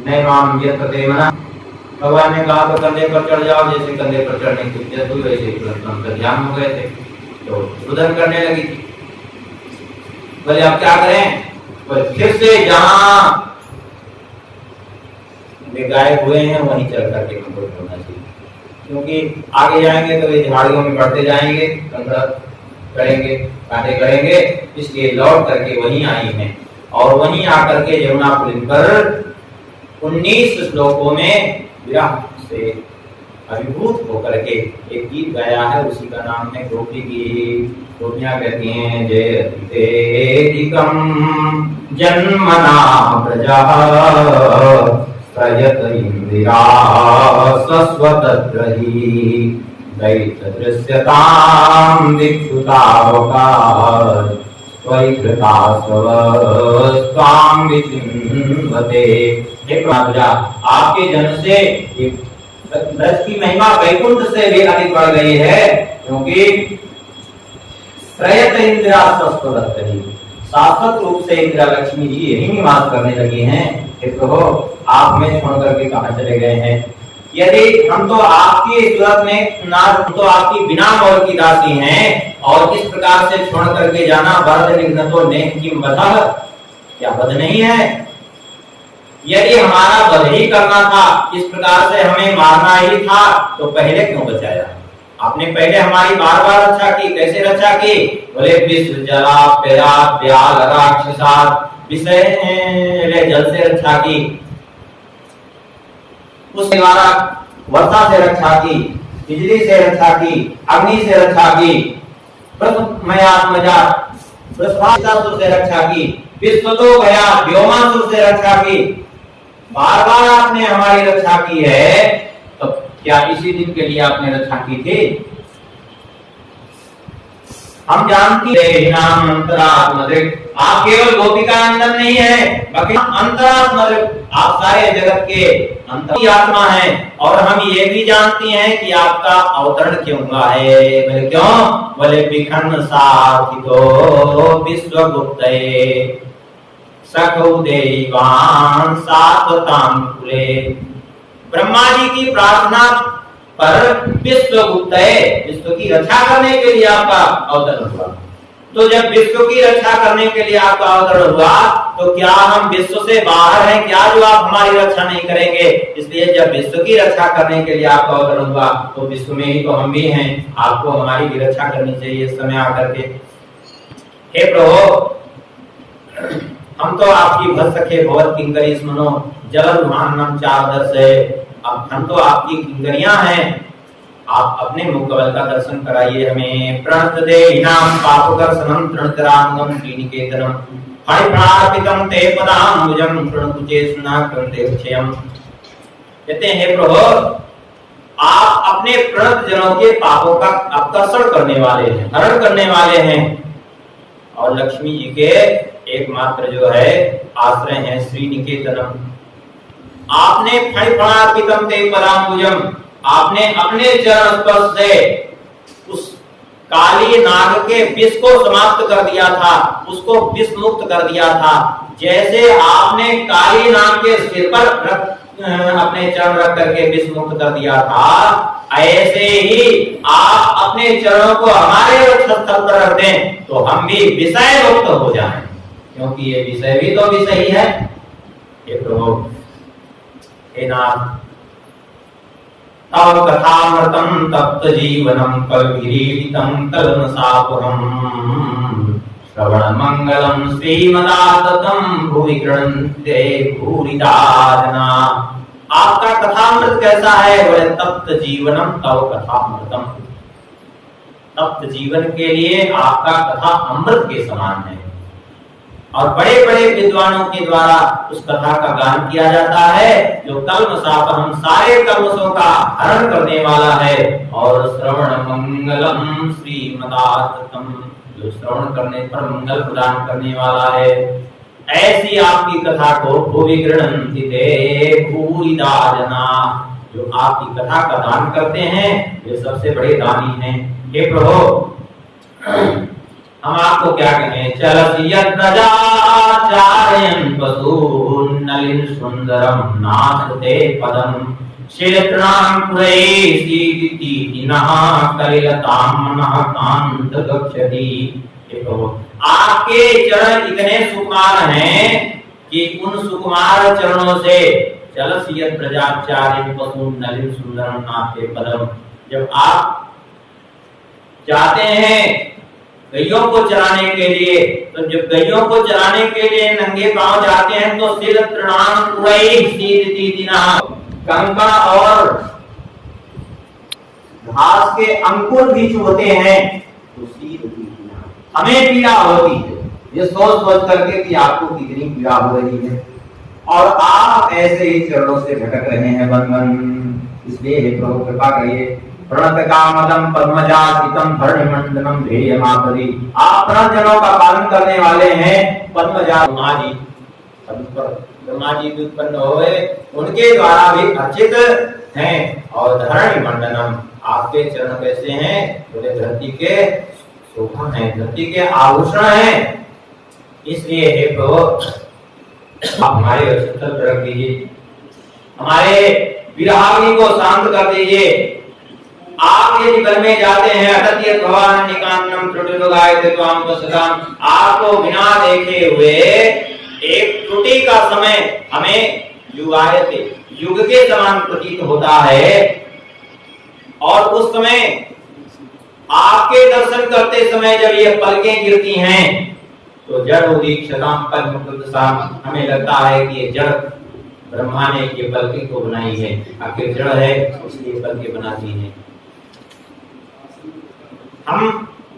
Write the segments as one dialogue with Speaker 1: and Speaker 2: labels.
Speaker 1: नैवाम यत्रते मना। भगवान ने कहा तो कंधे पर चढ़ जाओ, जैसे कंधे पर चढ़ने की इज्जत हुई वैसे तुरंत ध्यान हो गए थे, तो उधर करने लगी। बोले अब क्या करें? बोले फिर से जहां वे गायब हुए हैं वहीं चल करके हमको छोड़ना चाहिए, क्योंकि आगे जाएंगे तो ये झाड़ियों में बढ़ते जाएंगे, कंधर करेंगे, कांटे करेंगे, इसलिए लौट करके वहीं आई हैं। और वहीं आकर के यमुना पुलिन पर 19 श्लोकों में विरह से अभिभूत होकर के एक गीत गाया है, उसी का नाम है गोपी गीत। गोपियां कहती हैं जयतेधिकं जन्मना प्रजः प्रयत इंदिरा सस्वतत्रहि दैत्यदृश्यतां दिक्षुतावकाश त्वयि कृतास्तव स्वां विचिन्वते। हे प्रभुजा, आपके जन्म से ब्रज की महिमा वैकुंठ से भी अधिक बढ़ गई है, क्योंकि प्रयत इंदिरा सस्वतत्रहि, शाश्वत रूप से इंदिरा लक्ष्मी जी यही निवास करने लगी हैं। हे प्रभु, आप में छोड़ करके कहां चले गए हैं? यदि हम तो आपकी सूरत में हम तो आपकी बिना मोल की दासी हैं, और इस प्रकार से छोड़ करके जाना बर्द निघ्न तो नेह किम बतः, क्या बद नहीं है? यदि हमारा वध ही करना था, इस प्रकार से हमें मारना ही था, तो पहले क्यों बचाया? आपने पहले हमारी बार बार रक्षा की। कैसे रक्षा की? बोले विश्व जला प्या व्याल राक्षसात्, विषय जल से रक्षा की, उसके द्वारा वर्षा से रक्षा की, बिजली से रक्षा की, अग्नि से रक्षा की, बृहस्पतिसुर से रक्षा की, विश्वतो भया व्योमासुर से रक्षा की। बार बार आपने हमारी रक्षा की है, तो क्या इसी दिन के लिए आपने रक्षा की थी? हम जानती हैं नाम अंतरात्मदृक्, आप केवल गोपिका नंदन नहीं है, बल्कि अंतरात्मदृक्, आप सारे जगत के अंतर आत्मा हैं। और हम ये भी जानती हैं कि आपका अवतरण क्यों हुआ है। बोले क्यों? बोले विखन्न साधितो विश्वगुप्तये सखौ देवान् सात्वतां कुले। ब्रह्मा जी की प्रार्थना पर विश्वगुप्त है, विश्व की रक्षा करने के लिए आपका अवतरण हुआ। तो जब विश्व की रक्षा करने के लिए आपका अवतरण हुआ, तो क्या हम विश्व से बाहर हैं क्या, जो आप हमारी रक्षा नहीं करेंगे? इसलिए जब विश्व की रक्षा करने के लिए आपका अवतरण हुआ, तो विश्व में ही तो हम भी हैं, आपको हमारी भी रक्षा करनी चाहिए इस समय आकर के। हे प्रभु, हम तो आपकी भत्सखे भवत किंकरी स्मनो जलरुहानम चादर से, अब हम तो आपकी किंकरियां हैं, आप अपने मुखकमल का दर्शन कराइए हमें। प्रणत देहिनां पापकर्षणं तृणतरांगं श्रीनिकेतनं फणिप्रार्पितं ते पदाम्बुजं प्रणतुचेष्णा कृते क्षयम्। कहते हैं हे प्रभु, आप अपने प्रणत जनों के पापों का अपकर्षण करने वाले हैं, हरण करने वाले हैं, और लक्ष्मी जी के एकमात्र जो है आश्रय है श्रीनिकेतनम। आपने फणिप्रार्पितं ते पदाम्बुजं, आपने अपने चरण स्पर्श से उस काली नाग के विष को समाप्त कर दिया था, उसको विष मुक्त कर दिया था। जैसे आपने काली नाग के सिर पर अपने चरण रख करके विष मुक्त कर दिया था, ऐसे ही आप अपने चरणों को हमारे स्थल पर रख दें, तो हम भी विषय मुक्त हो जाएं, क्योंकि ये विषय भी तो विषय ही है। हे प्रभु, हे नाथ, तव कथामृतं तप्त जीवनं कलभिरीडितं कल्मषापुरं श्रवण मंगलम श्रीमदाततं भुवि गृह्णन्ते भूरिदा जना। आपका कथामृत कैसा है? बोले तप्त जीवनम तव कथामृतम, तप्त जीवन के लिए आपका कथा अमृत के समान है। और बड़े बड़े विद्वानों के द्वारा उस कथा का गान किया जाता है, जो कल्मषापहम, सारे कल्मषों का हरण करने वाला है। और श्रवण मंगलम श्रीमदाततं, जो श्रवण करने पर मंगल प्रदान करने वाला है। ऐसी आपकी कथा को भुवि गृह्णन्ति ते भूरिदा जना, जो आपकी कथा का दान करते हैं वे सबसे बड़े दानी हैं। हे प्रभु, हम आपको क्या कहें, चलति यत् प्रजाचार्यन् पशून् नलिन सुंदरम नाथ ते पदम क्षेत्रणां पुरैसीदिति नः कलिलतां मनः कांत गच्छति। देखो आपके चरण इतने सुकुमार हैं कि उन सुकुमार चरणों से चलति यत् प्रजाचार्यन् पशून् नलिन सुंदरम नाथ ते पदम, जब आप जाते हैं गैयों को चराने के लिए, तो जब गैयों को चराने के लिए नंगे पांव जाते हैं तो सिर तृणाम कंकड़ और घास के अंकुर भी चुभते हैं तो हमें पीड़ा होती है। ये सोच सोच करके कि आपको कितनी पीड़ा हो रही है और आप ऐसे ही चरणों से भटक रहे हैं वन वन। इसलिए हे प्रभु कृपा करिए, प्रणत कामदम पद्मजासितम धरणिमंडलम ध्येयमापरि, आप प्रणत जनों का पालन करने वाले हैं। पद्मजा ब्रह्मा जी, ब्रह्मा जी भी उत्पन्न हुए, उनके द्वारा भी अर्चित हैं। और धरणिमंडलम, आपके चरण कैसे हैं, बोले धरती के शोभा हैं, धरती के आभूषण हैं। इसलिए हे प्रभु आप हमारे रक्षण रख दीजिए, हमारे विरागी को शांत कर दीजिए। आप यदि वन में जाते हैं अटत्य भगवान निकांतम त्रुटिनुगायते त्वाम पश्यताम, आपको बिना देखे हुए एक त्रुटि का समय हमें युगायते युग के समान प्रतीत होता है। और उस समय आपके दर्शन करते समय जब ये पलकें गिरती हैं तो जड़ उदीक्षताम पद्मकृतसाम, हमें लगता है कि ये जड़ ब्रह्मा ने ये पलकें को बनाई है, आखिर जड़ है इसलिए पलकें बनाती है। हम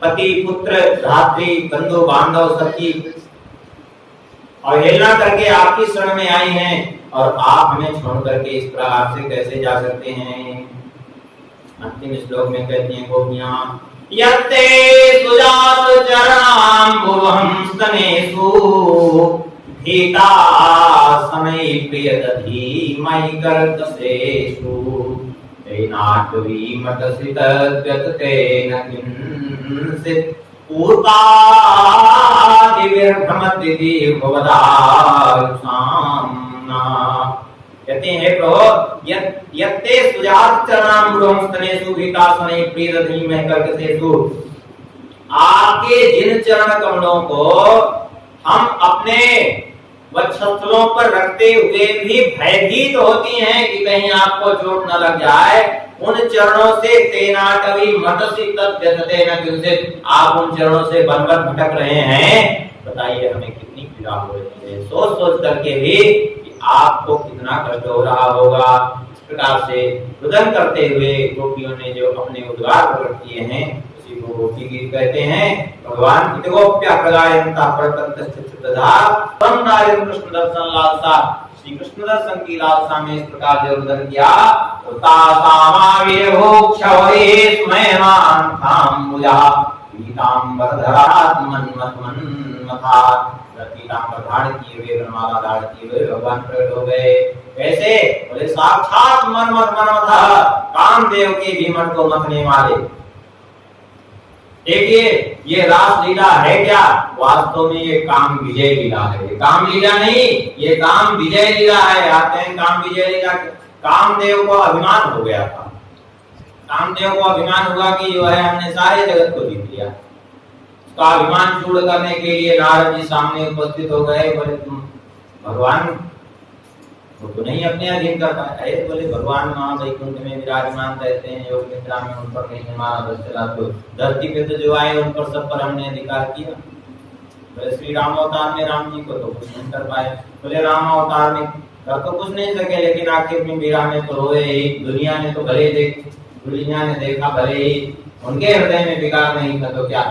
Speaker 1: पति पुत्र धात्री बंधु बांधव सखी अवहेलना करके आपकी शरण में आई हैं और आप हमें छोड़ करके इस प्रकार से कैसे जा सकते हैं। अंतिम श्लोक में कहती हैं गोपियां, यत्ते सुजात चरणाम्बुवहं स्तनेषु भीता समय प्रियदधि मयि कर्तसेषु कहते हैं प्रभु यत्ते सुजात चरणाम्बुवहं स्तनेषु भीता समय प्रियदधि मयि कर्तसेषु, आपके जिन चरण कमलों को हम अपने वक्षस्थलों पर रखते हुए भी भयभीत होती हैं कि कहीं आपको चोट न लग जाए, उन चरणों से तेनाटवी मतसी तद्यते न किंचित, आप उन चरणों से बन-बन भटक रहे हैं। बताइए हमें कितनी पीड़ा हो रही है, सोच सोच करके भी कि आपको कितना कष्ट हो रहा होगा। इस प्रकार से रुदन करते हुए गोपियों ने जो अपने उद्गार प्रकट किए हैं उसी को गोपी गीत कहते हैं। भगवान इतगोप्या प्रगायन्ता परतस्तदा परमनारायण कृष्ण दर्शन लालसा, श्री कृष्ण दर्शन की लालसा में इस प्रकार जो रुदन किया, धारण किए हुए वनमाला धारण किए हुए भगवान प्रकट हो गए। कैसे, बोले साक्षात मनमथ कामदेव के भी मन को मथने वाले। देखिए ये रास लीला है क्या, वास्तव में ये काम विजय लीला है, काम लीला नहीं, ये काम विजय लीला है। आते हैं काम विजय लीला, कामदेव को अभिमान हो गया था, कामदेव को अभिमान हुआ कि जो है हमने सारे जगत को जीत लिया। उसका अभिमान चूड़ करने के लिए नारद जी सामने उपस्थित हो गए। बोले तुम भगवान वो तो नहीं अपने अधीन कर पाए। बोले भगवान वहाँ वैकुंठ में विराजमान रहते हैं, योग निद्रा में उन पर नहीं हमारा बस चला, तो धरती पे तो जो आए उन पर सब पर हमने अधिकार किया। बोले श्री राम अवतार में राम जी को तो कुछ नहीं कर पाए। बोले राम अवतार में कर तो कुछ नहीं सके, लेकिन आखिर में मीरा में तो रोए ही, दुनिया ने तो भले दुनिया ने देखा भले ही, उनके हृदय में विकार नहीं था तो क्या।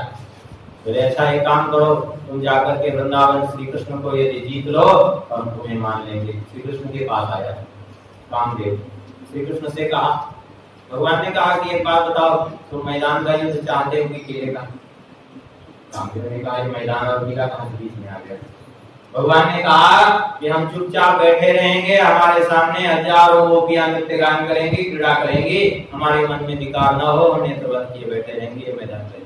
Speaker 1: बोले अच्छा एक काम करो, तुम जाकर के वृंदावन श्री कृष्ण को यदि जीत लो तो हम तुम्हें मान लेंगे। श्री कृष्ण के पास आया कामदेव, श्री कृष्ण से कहा, भगवान ने कहा कि एक बात बताओ, तुम मैदान का युद्ध चाहते हो कि किले का। कामदेव ने कहा मैदान और किला कहाँ बीच में आ गया। भगवान ने कहा कि हम चुपचाप बैठे रहेंगे, हमारे सामने हजारों गोपियां नृत्य गान करेंगी, क्रीड़ा करेंगी, हमारे मन में विकार न हो, हम नेत्र बंद किए बैठे रहेंगे। ये मैदान का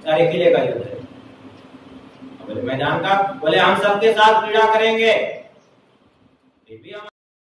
Speaker 1: सारे किले का युद्ध है। मैदान का, बोले हम सबके साथ क्रीड़ा करेंगे।